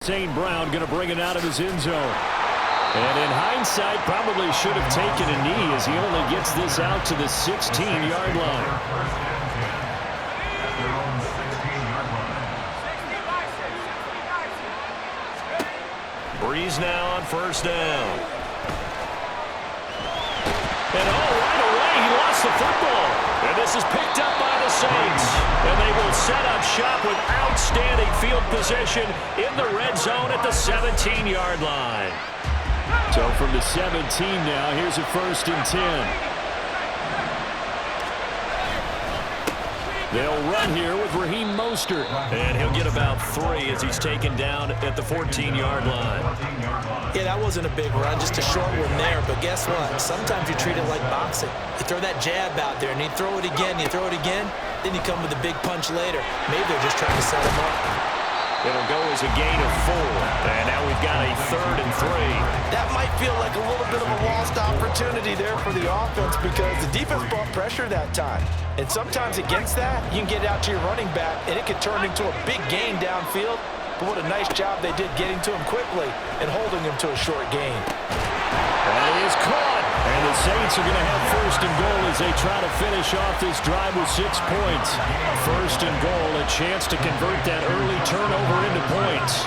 St. Brown going to bring it out of his end zone. And in hindsight, probably should have taken a knee as he only gets this out to the 16-yard line. Brees now on first down. And right away, he lost the football. And this is picked up by the Saints. And they will set up shop with outstanding field position in the red zone at the 17-yard line. So from the 17 now, here's a 1st and 10. They'll run here with Raheem Mostert. And he'll get about 3 as he's taken down at the 14-yard line. Yeah, that wasn't a big run, just a short one there. But guess what? Sometimes you treat it like boxing. You throw that jab out there, and you throw it again, then you come with a big punch later. Maybe they're just trying to set him up. It'll go as a gain of 4. And now we've got a 3rd and 3. That might feel like a little bit of a lost opportunity there for the offense because the defense brought pressure that time. And sometimes against that, you can get out to your running back, and it could turn into a big gain downfield. But what a nice job they did getting to him quickly and holding him to a short gain. And he is caught. And the Saints are going to have 1st and goal as they try to finish off this drive with 6 points. 1st and goal, a chance to convert that early turnover into points.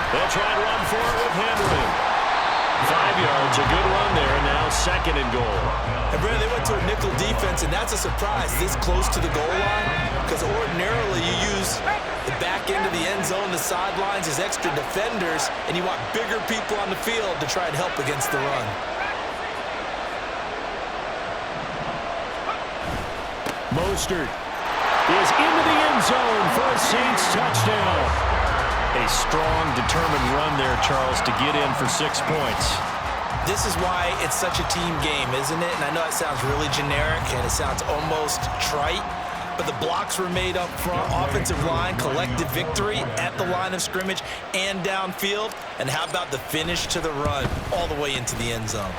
They'll try and run for it with Henry. 5 yards, a good run there, and now 2nd and goal. And Brandon, they went to a nickel defense, and that's a surprise this close to the goal line, because ordinarily you use the back end of the end zone, the sidelines as extra defenders, and you want bigger people on the field to try and help against the run. Mostert is into the end zone for a Saints touchdown. A strong, determined run there, Charles, to get in for 6 points. This is why it's such a team game, isn't it? And I know it sounds really generic and it sounds almost trite, but the blocks were made up front, offensive line, collective victory at the line of scrimmage and downfield. And how about the finish to the run all the way into the end zone?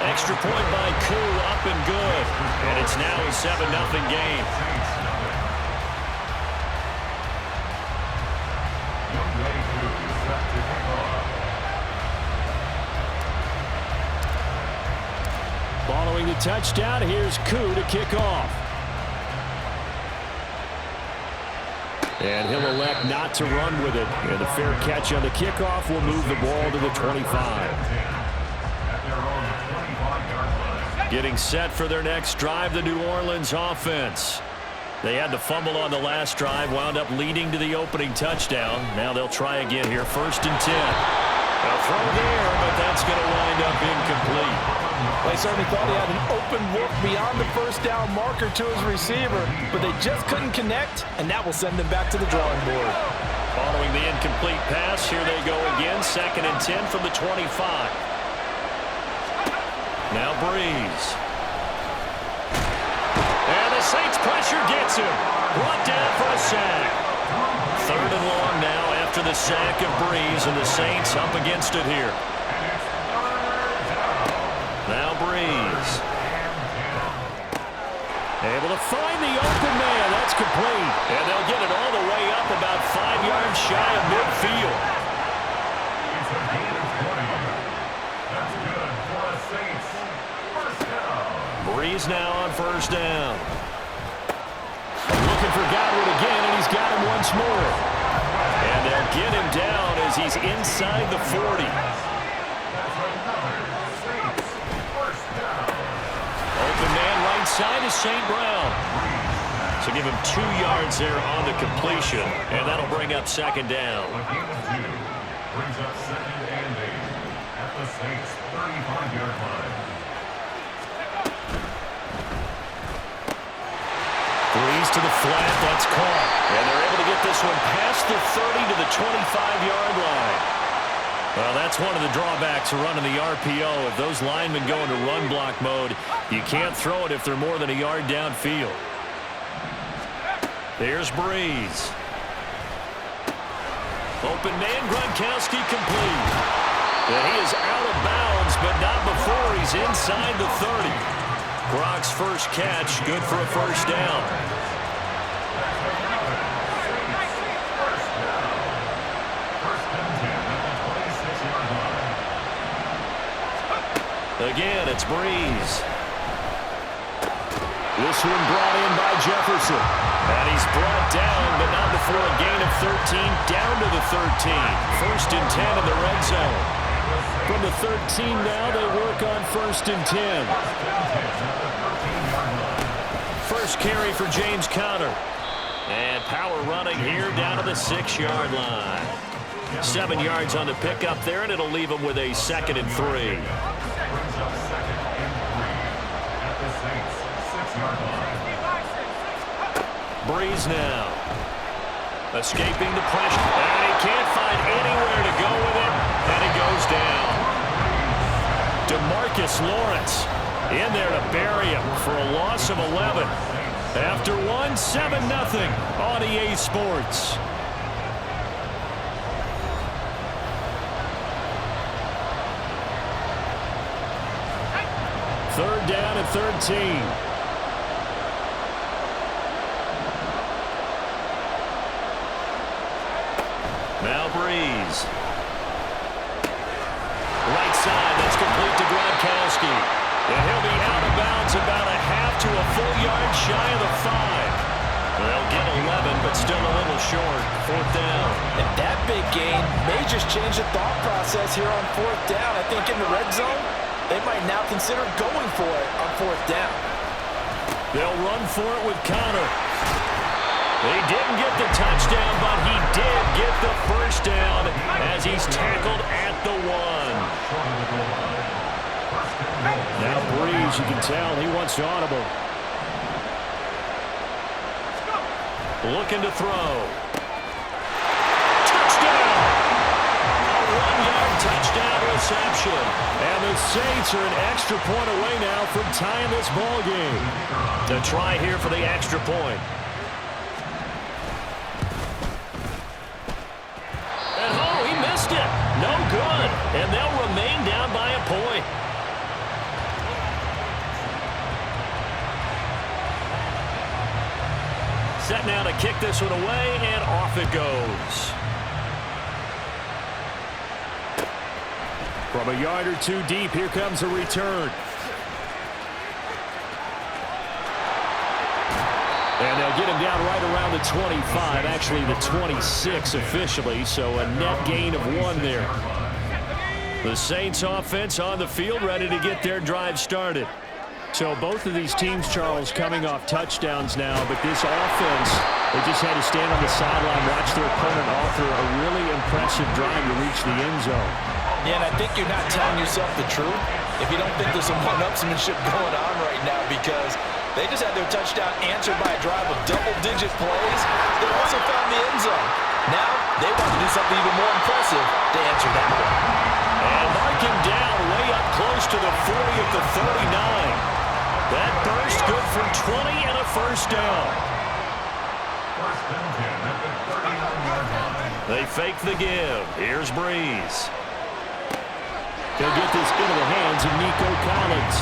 Extra point by Koo, up and good. And it's now a 7-0 game. Following the touchdown, here's Koo to kick off. And he'll elect not to run with it. And the fair catch on the kickoff will move the ball to the 25. Getting set for their next drive, the New Orleans offense. They had the fumble on the last drive, wound up leading to the opening touchdown. Now they'll try again here, 1st and 10. A throw there, but that's going to wind up incomplete. They certainly thought he had an open look beyond the 1st down marker to his receiver, but they just couldn't connect, and that will send them back to the drawing board. Following the incomplete pass, here they go again, 2nd and 10 from the 25. Now Brees. And the Saints pressure gets him. Brought down for a sack. 3rd and long now after the sack of Brees, and the Saints up against it here. Now Brees. Able to find the open man. That's complete. And they'll get it all the way up about 5 yards shy of midfield. Brees now on 1st down. Looking for Godwin again, and he's got him once more. And they'll get him down as he's inside the 40. Open man right side is St. Brown. So give him 2 yards there on the completion, and that'll bring up 2nd down. Brings up 2nd and 8 at the Saints' 35-yard line. Brees to the flat, that's caught. And they're able to get this one past the 30 to the 25-yard line. Well, that's one of the drawbacks of running the RPO. If those linemen go into run block mode, you can't throw it if they're more than a yard downfield. Here's Brees. Open man, Gronkowski complete. And he is out of bounds, but not before he's inside the 30. Gronk's first catch, good for a first down. Again, it's Brees. This one brought in by Jefferson. And he's brought down, but not before a gain of 13, down to the 13. First and 10 in the red zone. From the 13 now, they work on first and 10. First carry for James Conner. And power running here down to the 6-yard line. 7 yards on the pickup there, and it'll leave him with a 2nd and 3. Brees now. Escaping the pressure. And he can't find anywhere to go with it. And he goes down. DeMarcus Lawrence in there to bury him for a loss of 11. After 7-0 on EA Sports. Third down and 13. Now Brees. Right side, that's complete to Gronkowski. And he'll be out of bounds about a half to a full yard shy of the 5. They'll get 11, but still a little short. 4th down. And that big gain may just change the thought process here on 4th down. I think in the red zone, they might now consider going for it on 4th down. They'll run for it with Conner. He didn't get the touchdown, but he did get the first down as he's tackled at the 1. Now Brees, you can tell he wants to audible. Looking to throw. Touchdown! A 1-yard touchdown reception. And the Saints are an extra point away now from tying this ball game. The try here for the extra point. No good, and they'll remain down by a point. Set now to kick this one away, and off it goes. From a yard or two deep, here comes a return. And they'll get him down right around the 25, actually the 26 officially, so a net gain of 1 there. The Saints offense on the field, ready to get their drive started. So both of these teams, Charles, coming off touchdowns now, but this offense, they just had to stand on the sideline, watch their opponent offer a really impressive drive to reach the end zone. Yeah, and I think you're not telling yourself the truth if you don't think there's some one-upsmanship going on right now, because they just had their touchdown answered by a drive of double-digit plays. They also found the end zone. Now, they want to do something even more impressive to answer that one. And marking down way up close to the 40 at the 39. That burst good for 20 and a first down. First and 10 at the 39-yard line. They fake the give. Here's Brees. He'll get this into the hands of Nico Collins.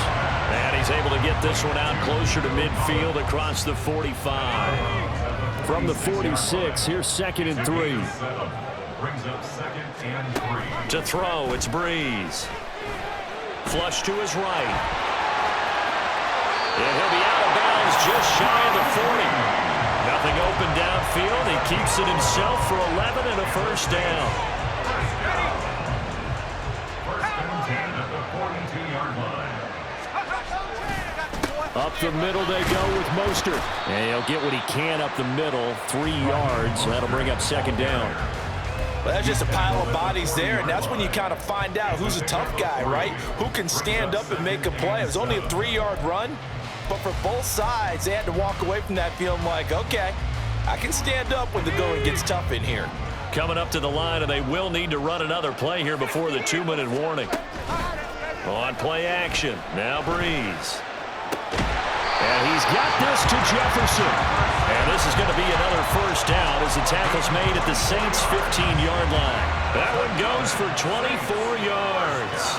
And he's able to get this one out closer to midfield across the 45. From the 46, here's 2nd and 3. Brings up 2nd and 3. To throw, it's Brees. Flush to his right. And he'll be out of bounds just shy of the 40. Nothing open downfield. He keeps it himself for 11 and a first down. First and 10 at the 42-yard line. Up the middle they go with Mostert. And he'll get what he can up the middle, 3 yards. That'll bring up 2nd down. Well, that's just a pile of bodies there, and that's when you kind of find out who's a tough guy, right? Who can stand up and make a play. It was only a 3-yard run, but for both sides, they had to walk away from that feeling like, okay, I can stand up when the going gets tough in here. Coming up to the line, and they will need to run another play here before the 2-minute warning. On play action, now Brees. And he's got this to Jefferson. And this is going to be another first down as the tackle's made at the Saints' 15-yard line. That one goes for 24 yards.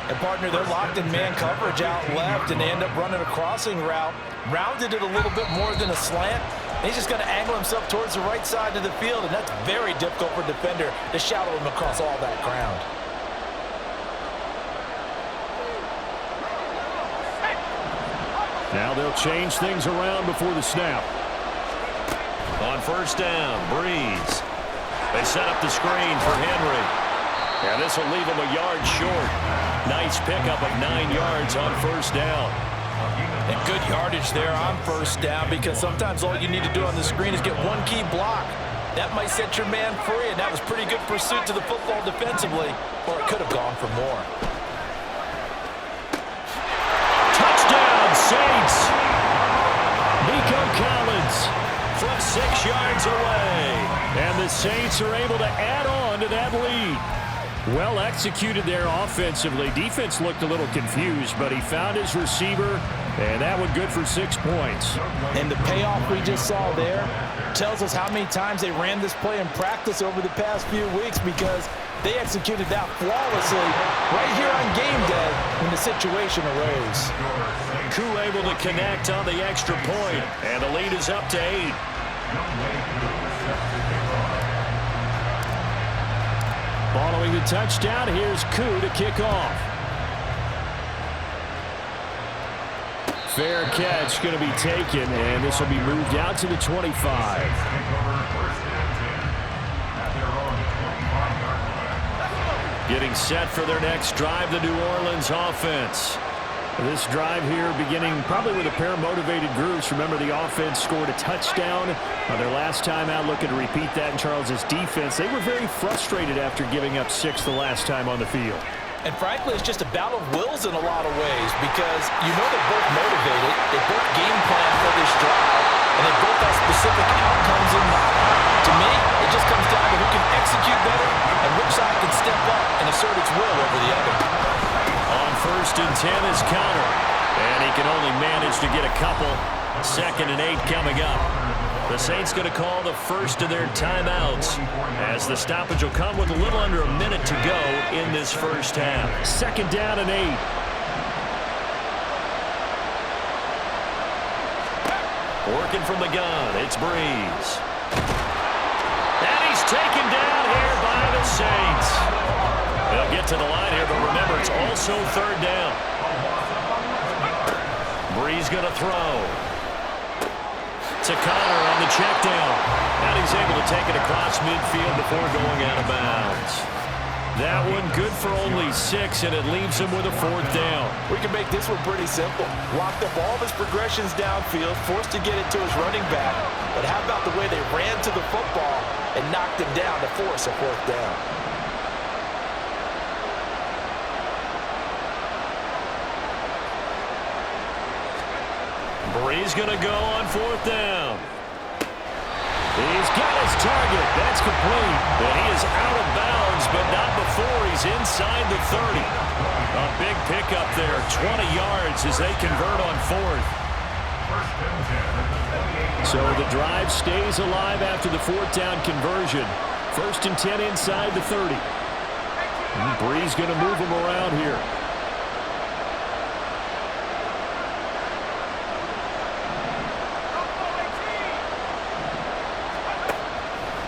And partner, they're locked in man coverage out left, and they end up running a crossing route. Rounded it a little bit more than a slant. And he's just going to angle himself towards the right side of the field, and that's very difficult for a defender to shadow him across all that ground. Now they'll change things around before the snap. On first down, Brees. They set up the screen for Henry. And this will leave him a yard short. Nice pickup of 9 yards on first down. And good yardage there on first down, because sometimes all you need to do on the screen is get one key block. That might set your man free, and that was pretty good pursuit to the football defensively, or it could have gone for more. Touchdown, Saints! Nico Collins from 6 yards away. And the Saints are able to add on to that lead. Well executed there offensively. Defense looked a little confused, but he found his receiver, and that one good for 6 points. And the payoff we just saw there tells us how many times they ran this play in practice over the past few weeks, because they executed that flawlessly right here on game day when the situation arose. Koo able to connect on the extra point, and the lead is up to 8. Following the touchdown, here's Koo to kick off. Fair catch going to be taken, and this will be moved out to the 25. Getting set for their next drive, the New Orleans offense. This drive here beginning probably with a pair of motivated groups. Remember, the offense scored a touchdown on their last time out, looking to repeat that in Charles's defense. They were very frustrated after giving up 6 the last time on the field. And frankly, it's just a battle of wills in a lot of ways, because you know they're both motivated, they both game plan for this drive, and they both have specific outcomes in mind. To me, it just comes down to who can execute better and which side can step up and assert its will over the other. On first and 10 is Connor, and he can only manage to get a couple. 2nd and 8 coming up. The Saints going to call the first of their timeouts, as the stoppage will come with a little under a minute to go in this first half. 2nd down and 8. Working from the gun, it's Brees. And he's taken down here by the Saints. They'll get to the line here, but remember, it's also 3rd down. Brees going to throw. To Connor on the check down. And he's able to take it across midfield before going out of bounds. That one good for only 6, and it leaves him with a 4th down. We can make this one pretty simple. Locked up all of his progressions downfield, forced to get it to his running back. But how about the way they ran to the football and knocked him down to force a 4th down? Brees going to go on 4th down. He's got his target. That's complete. And he is out of bounds, but not before he's inside the 30. A big pickup there, 20 yards as they convert on 4th. So the drive stays alive after the 4th down conversion. 1st and 10 inside the 30. And Brees going to move him around here.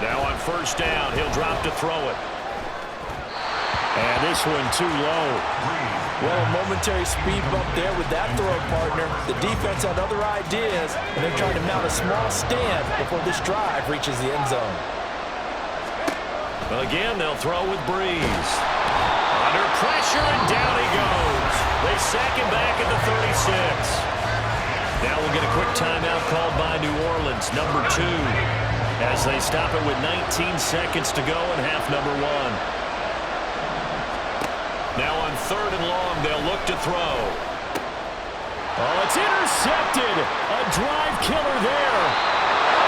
Now on 1st down, he'll drop to throw it. And this one too low. Well, a momentary speed bump there with that throw, partner. The defense had other ideas, and they're trying to mount a small stand before this drive reaches the end zone. Well, again, they'll throw with Brees. Under pressure, and down he goes. They sack him back at the 36. Now we'll get a quick timeout called by New Orleans, number 2. As they stop it with 19 seconds to go in half number 1. Now on 3rd and long, they'll look to throw. Oh, it's intercepted. A drive killer there.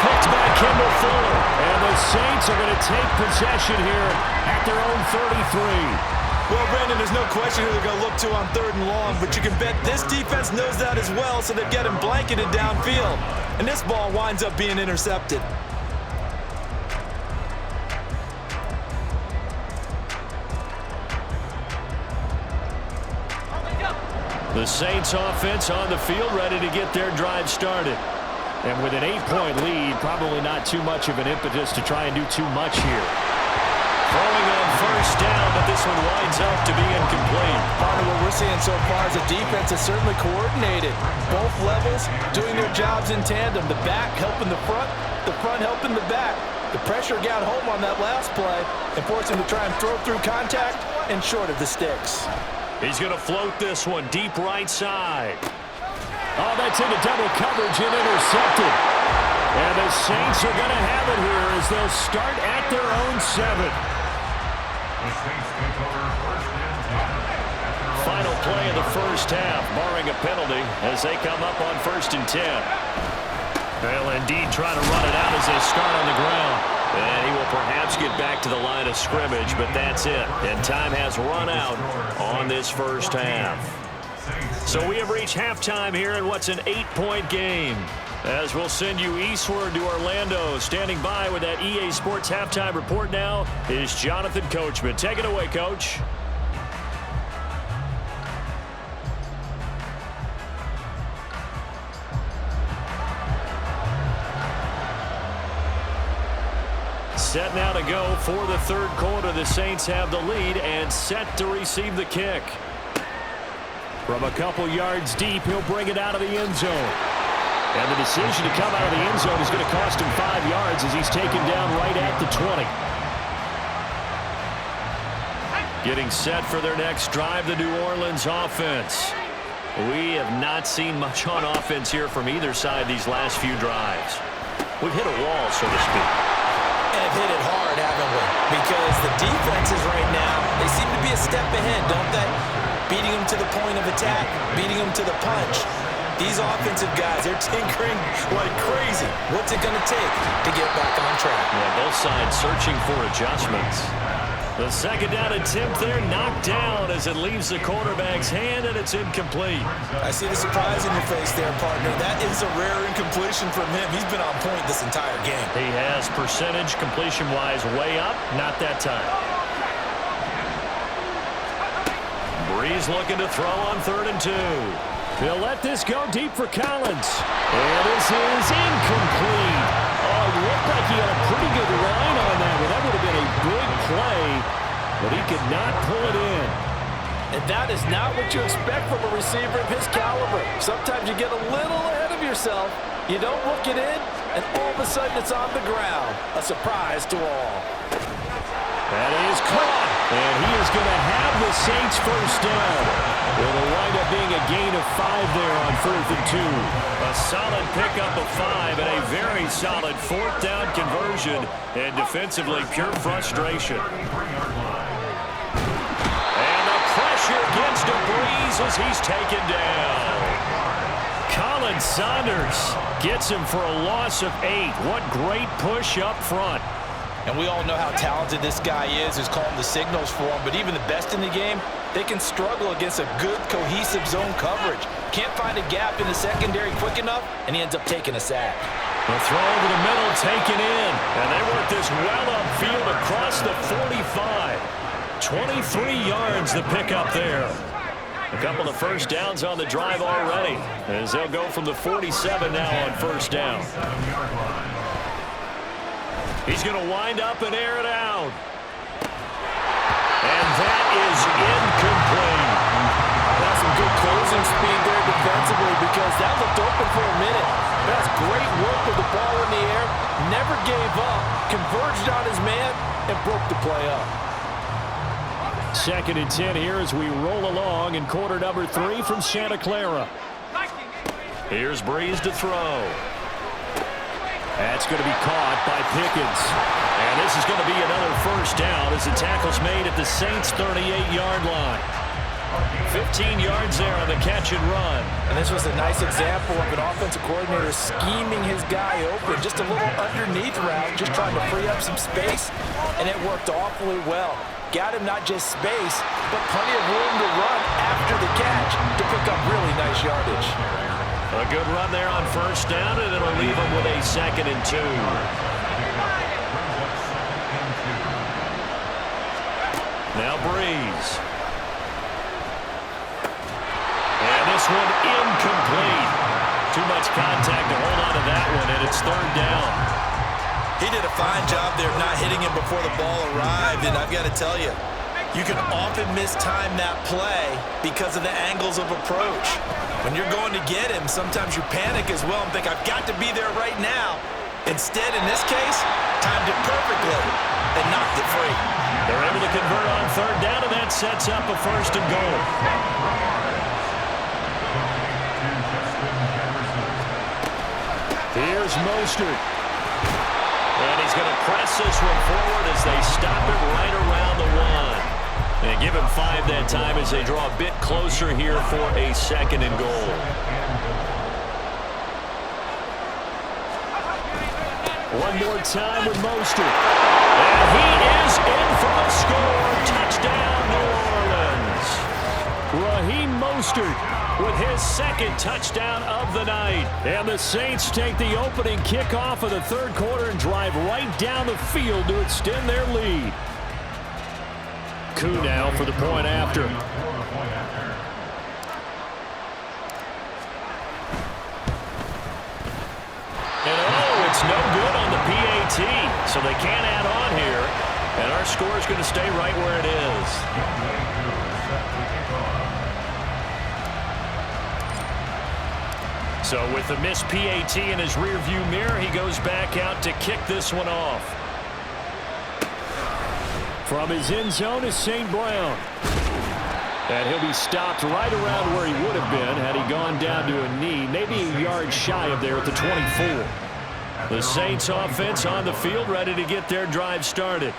Picked by Kendall Fuller. And the Saints are going to take possession here at their own 33. Well, Brandon, there's no question who they're going to look to on 3rd and long, but you can bet this defense knows that as well, so they've got him blanketed downfield. And this ball winds up being intercepted. The Saints offense on the field, ready to get their drive started. And with an 8-point lead, probably not too much of an impetus to try and do too much here. Throwing on first down, but this one winds up to be incomplete. Part of what we're seeing so far is the defense is certainly coordinated. Both levels doing their jobs in tandem. The back helping the front helping the back. The pressure got home on that last play and forced him to try and throw through contact and short of the sticks. He's going to float this one deep right side. Oh, that's into double coverage and intercepted. And the Saints are going to have it here as they'll start at their own 7. The Saints take over first and 10. Final play of the first half, barring a penalty, as they come up on 1st and 10. They'll indeed try to run it out as they start on the ground. And he will perhaps get back to the line of scrimmage, but that's it. And time has run out on this first half. So we have reached halftime here in what's an 8-point game. As we'll send you eastward to Orlando. Standing by with that EA Sports halftime report now is Jonathan Coachman. Take it away, Coach. Set now to go for the third quarter. The Saints have the lead and set to receive the kick. From a couple yards deep, he'll bring it out of the end zone. And the decision to come out of the end zone is going to cost him 5 yards as he's taken down right at the 20. Getting set for their next drive, the New Orleans offense. We have not seen much on offense here from either side these last few drives. We've hit a wall, so to speak. And have hit it hard, haven't we? Because the defenses right now, they seem to be a step ahead, don't they? Beating them to the point of attack, beating them to the punch. These offensive guys, they're tinkering like crazy. What's it going to take to get back on track? Yeah, both sides searching for adjustments. The second down attempt there knocked down as it leaves the quarterback's hand, and it's incomplete. I see the surprise in your face there, partner. That is a rare incompletion from him. He's been on point this entire game. He has percentage completion-wise way up, not that time. Brees looking to throw on 3rd and 2. He'll let this go deep for Collins. And this is incomplete. Oh, it looked like he had a pretty good line on that one. That would have been a big play, but he could not pull it in. And that is not what you expect from a receiver of his caliber. Sometimes you get a little ahead of yourself. You don't look it in, and all of a sudden it's on the ground. A surprise to all. That is caught, and he is going to have the Saints first down. It'll wind up being a gain of 5 there on 4th and 2. A solid pickup of 5 and a very solid 4th down conversion, and defensively pure frustration. And the pressure gets to Brees as he's taken down. Colin Saunders gets him for a loss of 8. What great push up front. And we all know how talented this guy is, who's calling the signals for him. But even the best in the game, they can struggle against a good, cohesive zone coverage. Can't find a gap in the secondary quick enough, and he ends up taking a sack. The throw over the middle taken in. And they work this well upfield across the 45. 23 yards the pickup there. A couple of first downs on the drive already, as they'll go from the 47 now on first down. He's going to wind up and air it out. And that is incomplete. That's some good closing speed there defensively because that looked open for a minute. That's great work with the ball in the air. Never gave up. Converged on his man and broke the play up. 2nd and 10 here as we roll along in quarter number 3 from Santa Clara. Here's Brees to throw. That's going to be caught by Pickens. And this is going to be another first down as the tackle's made at the Saints' 38-yard line. 15 yards there on the catch and run. And this was a nice example of an offensive coordinator scheming his guy open. Just a little underneath route, just trying to free up some space, and it worked awfully well. Got him not just space, but plenty of room to run after the catch to pick up really nice yardage. A good run there on first down, and it'll leave him with a 2nd and 2. Now Brees. And this one incomplete. Too much contact to hold on to that one, and it's third down. He did a fine job there of not hitting him before the ball arrived, and I've got to tell you, you can often mistime that play because of the angles of approach. When you're going to get him, sometimes you panic as well and think, I've got to be there right now. Instead, in this case, timed it perfectly and knocked it free. They're able to convert on third down, and that sets up a first and goal. Here's Mostert. And he's going to press this one forward as they stop it right around the one. And give him 5 that time as they draw a bit closer here for a second and goal. One more time with Mostert. And he is in for the score. Touchdown, New Orleans. Raheem Mostert with his second touchdown of the night. And the Saints take the opening kickoff of the third quarter and drive right down the field to extend their lead. Koo now for the point after. And oh, it's no good on the PAT, so they can't add on here. And our score is going to stay right where it is. So with the missed PAT in his rearview mirror, he goes back out to kick this one off. From his end zone is St. Brown. And he'll be stopped right around where he would have been had he gone down to a knee, maybe a yard shy of there at the 24. The Saints offense on the field ready to get their drive started.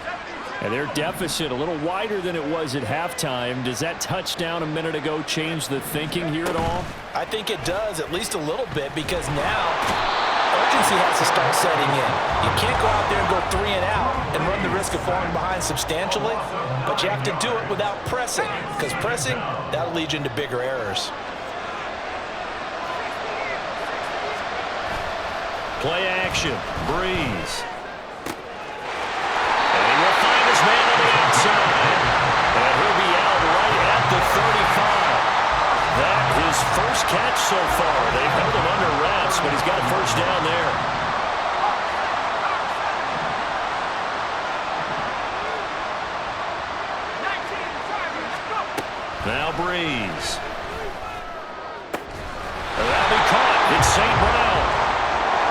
And their deficit a little wider than it was at halftime. Does that touchdown a minute ago change the thinking here at all? I think it does, at least a little bit, because now urgency has to start setting in. You can't go out there and go 3 and out and run the risk of falling behind substantially, but you have to do it without pressing, because pressing, that'll lead you into bigger errors. Play action, Brees. And he will find his man on the outside. And he'll be out right at the 35. That his first catch so far. They've held him under wraps, but he's got a first down there. Now Brees. That'll be caught. It's St. Brown.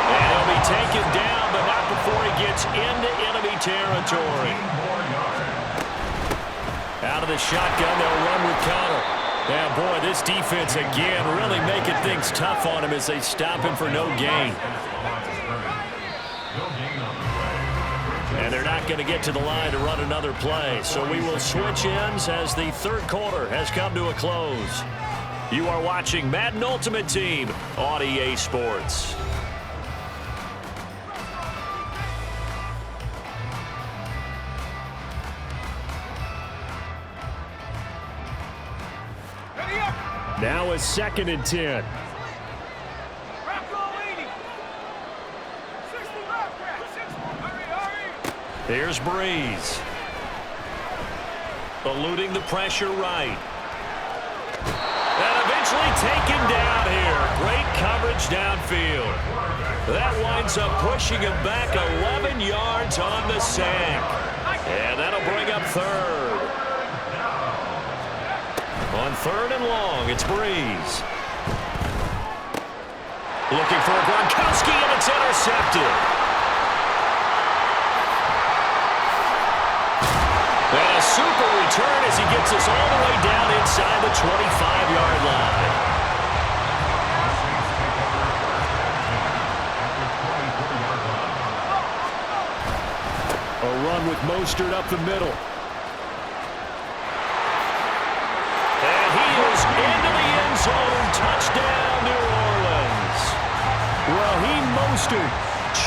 And he'll be taken down, but not before he gets into enemy territory. Out of the shotgun, they'll run with Connor. Now, boy, this defense again really making things tough on him as they stop him for no gain. And they're not going to get to the line to run another play. So we will switch ends as the third quarter has come to a close. You are watching Madden Ultimate Team on EA Sports. Now a 2nd and 10. Here's Brees. Eluding the pressure right. And eventually taken down here. Great coverage downfield. That winds up pushing him back 11 yards on the sack. And that'll bring up third. On 3rd and long, it's Brees. Looking for Gronkowski, and it's intercepted. And a super return as he gets us all the way down inside the 25-yard line. A run with Mostert up the middle. Into the end zone, touchdown, New Orleans. Raheem Mostert,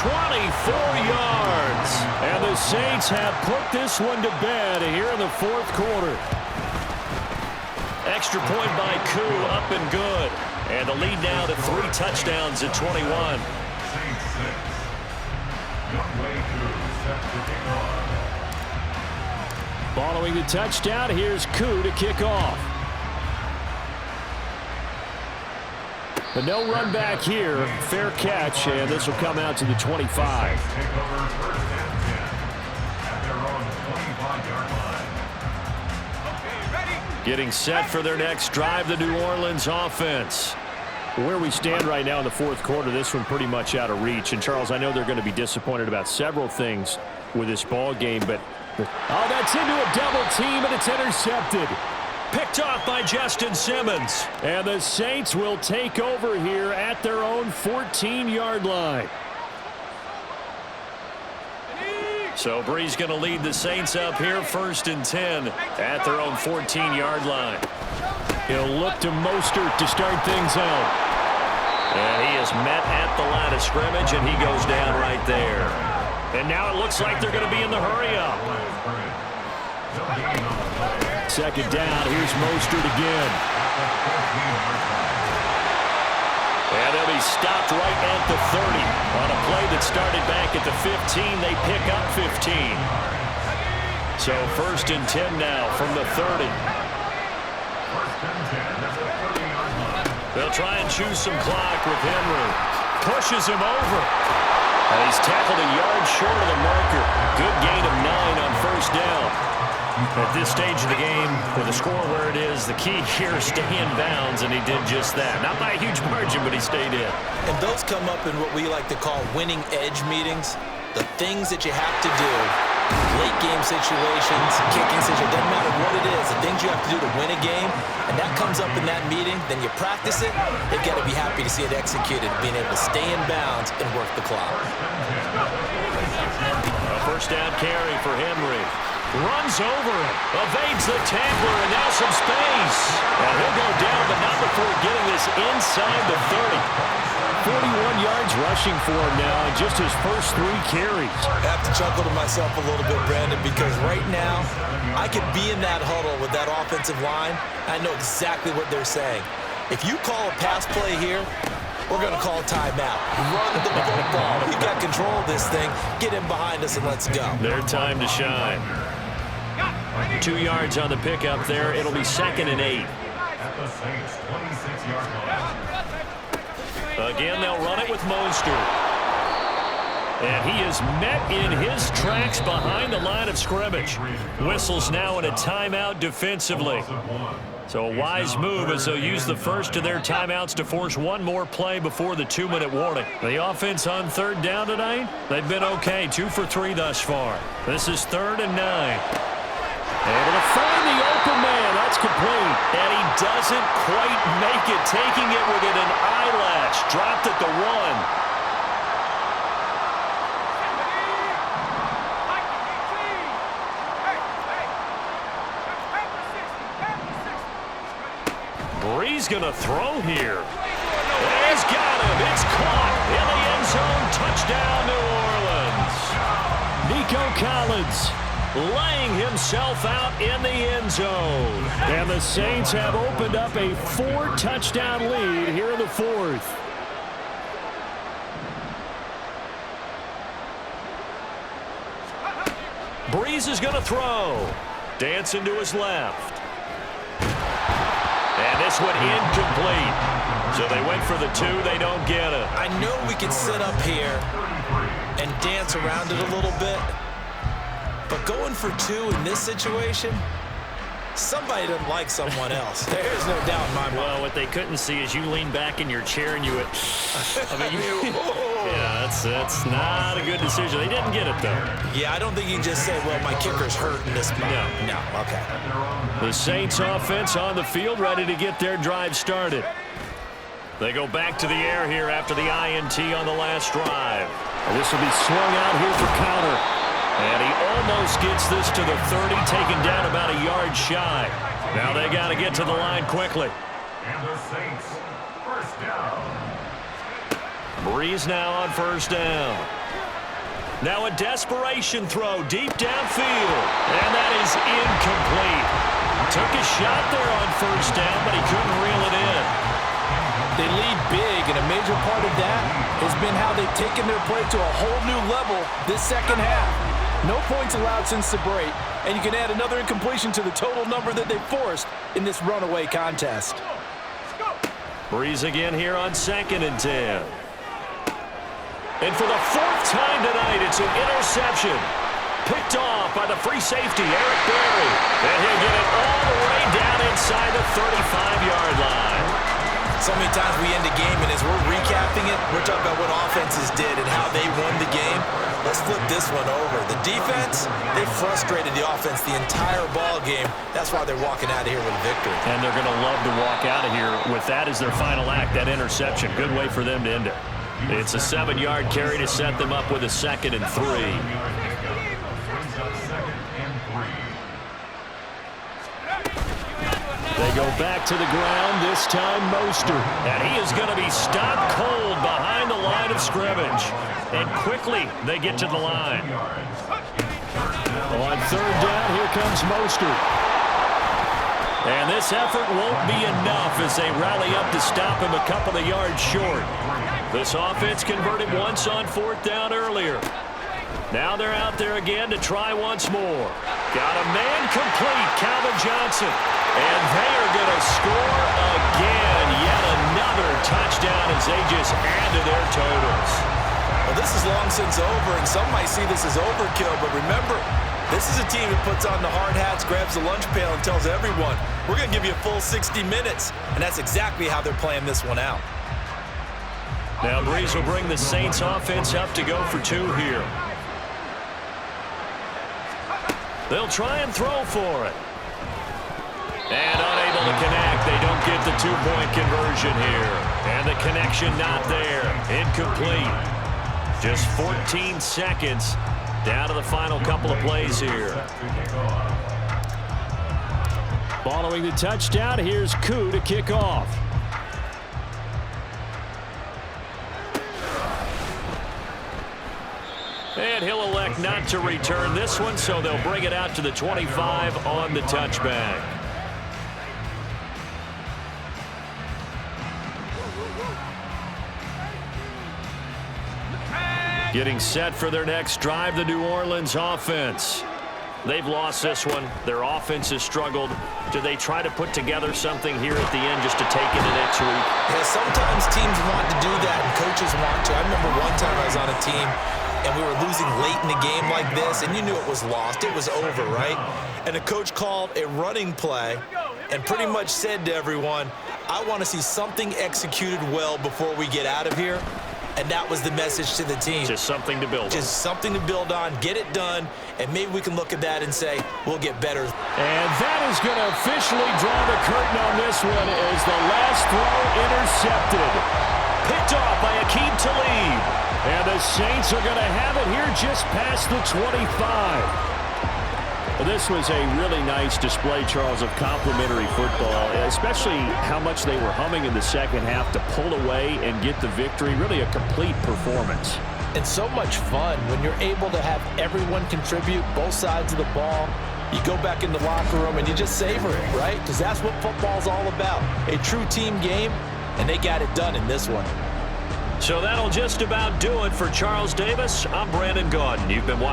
24 yards. And the Saints have put this one to bed here in the fourth quarter. Extra point by Koo, up and good. And the lead now to 3 touchdowns at 21. Following the touchdown, here's Koo to kick off. But no run back here. Fair catch, and this will come out to the 25. Take over first and 10 at their own 25-yard line. Getting set for their next drive, the New Orleans offense. Where we stand right now in the fourth quarter, this one pretty much out of reach. And, Charles, I know they're going to be disappointed about several things with this ball game, but oh, that's into a double team, and it's intercepted. Picked off by Justin Simmons. And the Saints will take over here at their own 14-yard line. So Brees going to lead the Saints up here, 1st and 10 at their own 14-yard line. He'll look to Mostert to start things out. And he is met at the line of scrimmage, and he goes down right there. And now it looks like they're going to be in the hurry-up. Second down, here's Mostert again. And they'll be stopped right at the 30. On a play that started back at the 15, they pick up 15. So 1st and 10 now from the 30. They'll try and choose some clock with Henry. Pushes him over. And he's tackled a yard short of the marker. Good gain of 9 on 1st down. At this stage of the game, with the score where it is, the key here is stay in bounds, and he did just that. Not by a huge margin, but he stayed in. And those come up in what we like to call winning edge meetings. The things that you have to do, late game situations, kicking situations, doesn't matter what it is, the things you have to do to win a game, and that comes up in that meeting, then you practice it, they've got to be happy to see it executed, being able to stay in bounds and work the clock. A 1st down carry for Henry. Runs over it, evades the tackler, and now some space. And he'll go down, but not before getting this inside the 30. 41 yards rushing for him now, and just his first 3 carries. I have to chuckle to myself a little bit, Brandon, because right now, I could be in that huddle with that offensive line. I know exactly what they're saying. If you call a pass play here, we're going to call timeout. Run the football. We've got control of this thing. Get him behind us and let's go. Their time to shine. 2 yards on the pickup there. It'll be 2nd and 8. At the Saints' 26-yard line. Again, they'll run it with Mostert. And he is met in his tracks behind the line of scrimmage. Whistles now in a timeout defensively. So a wise move as they'll use the first of their timeouts to force one more play before the 2-minute warning. The offense on 3rd down tonight, they've been okay, 2 for 3 thus far. This is 3rd and 9. Able to find the open man. That's complete. And he doesn't quite make it, taking it within an eyelash. Dropped at the 1. Brees going to throw here. And he's got him. It's caught in the end zone. Touchdown, New Orleans. Nico Collins laying himself out in the end zone. And the Saints have opened up a 4-touchdown lead here in the 4th. Brees is going to throw. Dancing to his left. And this one incomplete. So they went for the 2. They don't get it. I know we can sit up here and dance around it a little bit. But going for 2 in this situation, somebody doesn't like someone else. There's no doubt in my mind. Well, what they couldn't see is you lean back in your chair and you would, yeah, that's not a good decision. They didn't get it, though. Yeah, I don't think you can just say, well, my kicker's hurt in this spot. No, okay. The Saints offense on the field, ready to get their drive started. They go back to the air here after the INT on the last drive. And this will be swung out here for counter. And he almost gets this to the 30, taken down about a yard shy. Now they got to get to the line quickly. And the Saints, 1st down. Brees now on 1st down. Now a desperation throw deep downfield. And that is incomplete. Took a shot there on 1st down, but he couldn't reel it in. They lead big, and a major part of that has been how they've taken their play to a whole new level this second half. No points allowed since the break, and you can add another incompletion to the total number that they forced in this runaway contest. Brees again here on 2nd and 10. And for the 4th time tonight, it's an interception. Picked off by the free safety, Eric Berry. And he'll get it all the way down inside the 35-yard line. So many times we end a game, and as we're recapping it, we're talking about what offenses did and how they won the game. Let's flip this one over. The defense, they frustrated the offense the entire ball game. That's why they're walking out of here with a victory. And they're going to love to walk out of here with that as their final act, that interception. Good way for them to end it. It's a 7-yard carry to set them up with a 2nd and 3. They go back to the ground, this time Mostert. And he is going to be stopped cold behind the line of scrimmage. And quickly they get to the line. On 3rd down, here comes Mostert. And this effort won't be enough as they rally up to stop him a couple of yards short. This offense converted once on 4th down earlier. Now they're out there again to try once more. Got a man complete, Calvin Johnson. And they are going to score again. Yet another touchdown as they just add to their totals. Well, this is long since over, and some might see this as overkill. But remember, this is a team that puts on the hard hats, grabs the lunch pail, and tells everyone, we're going to give you a full 60 minutes. And that's exactly how they're playing this one out. Now Brees will bring the Saints offense up to go for 2 here. They'll try and throw for it. And unable to connect. They don't get the 2-point conversion here. And the connection not there. Incomplete. Just 14 seconds down to the final couple of plays here. Following the touchdown, here's Koo to kick off. And he'll elect not to return this one, so they'll bring it out to the 25 on the touchback. Getting set for their next drive, the New Orleans offense. They've lost this one. Their offense has struggled. Do they try to put together something here at the end just to take into next week? Yeah, sometimes teams want to do that and coaches want to. I remember one time I was on a team and we were losing late in the game like this, and you knew it was lost. It was over, right? And the coach called a running play and pretty much said to everyone, I want to see something executed well before we get out of here. And that was the message to the team. Just something to build on. Just something to build on, get it done, and maybe we can look at that and say, we'll get better. And that is going to officially draw the curtain on this one as the last throw intercepted. Picked off by Akeem Talib. And the Saints are going to have it here just past the 25. This was a really nice display, Charles, of complimentary football, especially how much they were humming in the second half to pull away and get the victory. Really a complete performance. And so much fun when you're able to have everyone contribute, both sides of the ball. You go back in the locker room and you just savor it, right? Because that's what football's all about. A true team game, and they got it done in this one. So that'll just about do it for Charles Davis. I'm Brandon Gaudin. You've been watching.